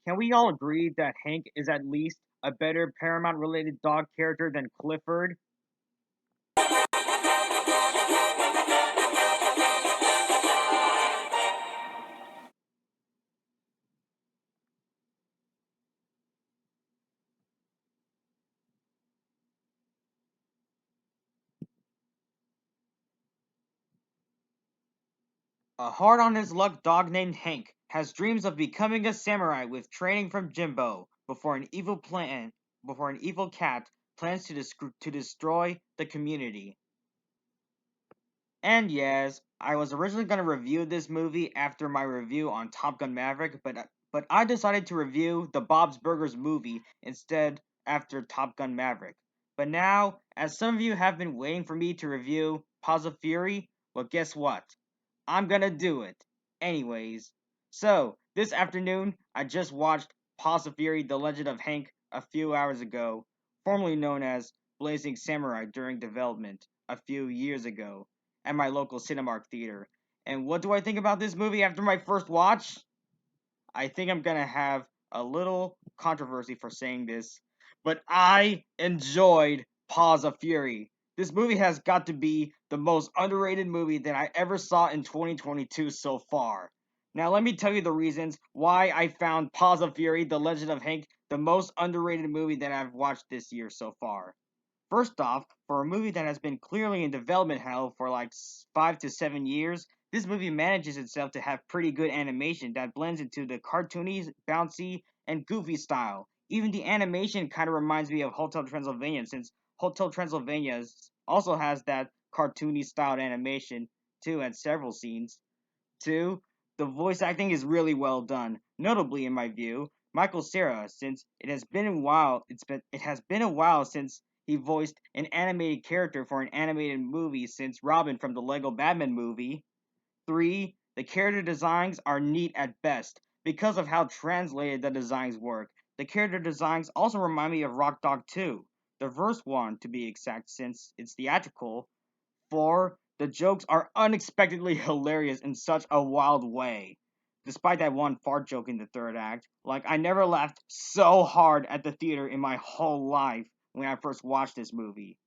Can we all agree that Hank is at least a better Paramount related dog character than Clifford? A hard on his luck dog named Hank has dreams of becoming a samurai with training from Jimbo before an evil cat plans to destroy the community. And yes, I was originally going to review this movie after my review on Top Gun Maverick, but I decided to review the Bob's Burgers movie instead after Top Gun Maverick. But now, as some of you have been waiting for me to review Paws of Fury, well, guess what? I'm gonna do it. Anyways, so this afternoon I just watched Paws of Fury: The Legend of Hank a few hours ago, formerly known as Blazing Samurai during development a few years ago at my local Cinemark theater. And what do I think about this movie after my first watch? I think I'm gonna have a little controversy for saying this, but I enjoyed Paws of Fury. This movie has got to be the most underrated movie that I ever saw in 2022 so far. Now, let me tell you the reasons why I found Paws of Fury: The Legend of Hank the most underrated movie that I've watched this year so far. First off, for a movie that has been clearly in development hell for like 5 to 7 years, this movie manages itself to have pretty good animation that blends into the cartoony, bouncy, and goofy style. Even the animation kind of reminds me of Hotel Transylvania, since Hotel Transylvania also has that cartoony styled animation too at several scenes. Two, the voice acting is really well done. Notably, in my view, Michael Cera, since it has been a while since he voiced an animated character for an animated movie since Robin from the Lego Batman movie. Three, the character designs are neat at best because of how translated the designs work. The character designs also remind me of Rock Dog 2, the verse one to be exact, since it's theatrical. Four, the jokes are unexpectedly hilarious in such a wild way. Despite that one fart joke in the third act, like I never laughed so hard at the theater in my whole life when I first watched this movie.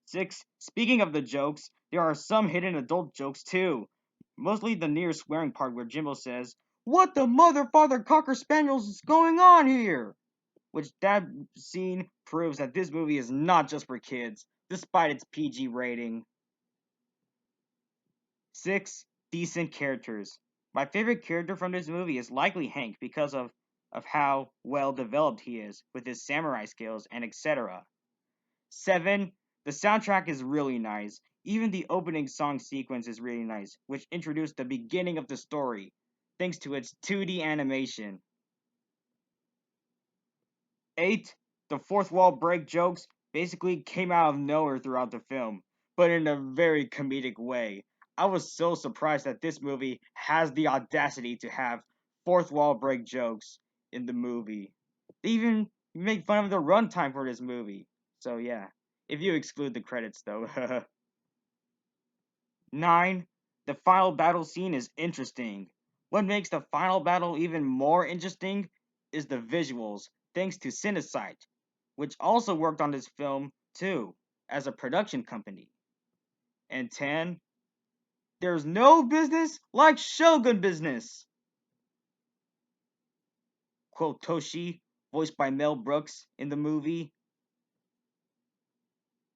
Six, speaking of the jokes, there are some hidden adult jokes too. Mostly the near swearing part where Jimbo says, "What the mother father cocker spaniels is going on here?" Which that scene proves that this movie is not just for kids, despite its PG rating. Six, decent characters. My favorite character from this movie is likely Hank because of how well developed he is with his samurai skills and etc. Seven, the soundtrack is really nice. Even the opening song sequence is really nice, which introduced the beginning of the story, thanks to its 2D animation. Eight, the fourth wall break jokes basically came out of nowhere throughout the film, but in a very comedic way. I was so surprised that this movie has the audacity to have fourth wall break jokes in the movie. They even make fun of the runtime for this movie. So yeah, if you exclude the credits though. Nine, the final battle scene is interesting. What makes the final battle even more interesting is the visuals, thanks to Cinesight, which also worked on this film too, as a production company. And 10, there's no business like Shogun business. Quote Toshi, voiced by Mel Brooks in the movie.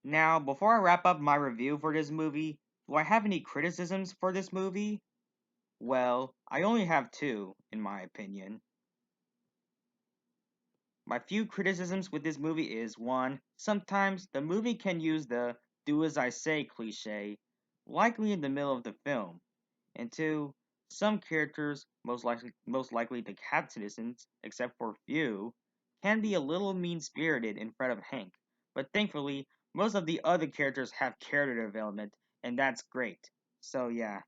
Now, before I wrap up my review for this movie, do I have any criticisms for this movie? Well, I only have two, in my opinion. My few criticisms with this movie is one, sometimes the movie can use the do as I say cliche, likely in the middle of the film. And two, some characters, most likely the cat citizens, except for few, can be a little mean spirited in front of Hank. But thankfully, most of the other characters have character development, and that's great. So yeah.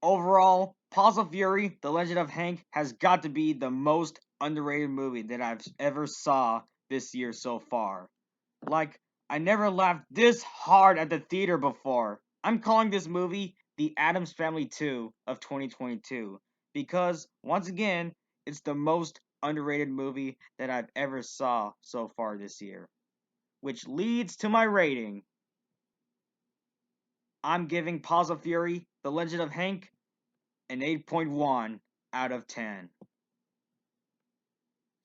Overall, Paws of Fury: The Legend of Hank has got to be the most underrated movie that I've ever saw this year so far. Like, I never laughed this hard at the theater before. I'm calling this movie the Addams Family 2 of 2022 because, once again, it's the most underrated movie that I've ever saw so far this year. Which leads to my rating. I'm giving Paws of Fury, The Legend of Hank, an 8.1 out of 10.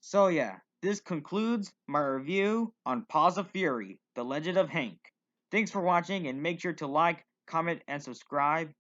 So yeah, this concludes my review on Paws of Fury, The Legend of Hank. Thanks for watching and make sure to like, comment, and subscribe.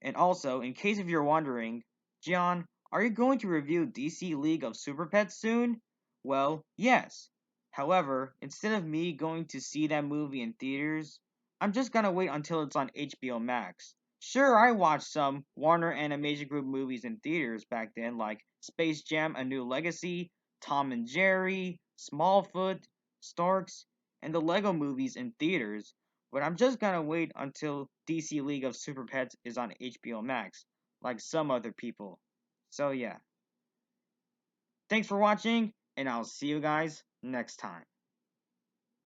And also, in case if you're wondering, John, are you going to review DC League of Super Pets soon? Well, yes. However, instead of me going to see that movie in theaters, I'm just gonna wait until it's on HBO Max. Sure, I watched some Warner Animation Group movies in theaters back then, like Space Jam: A New Legacy, Tom and Jerry, Smallfoot, Storks, and the Lego movies in theaters, but I'm just gonna wait until DC League of Super Pets is on HBO Max, like some other people. So yeah. Thanks for watching, and I'll see you guys next time.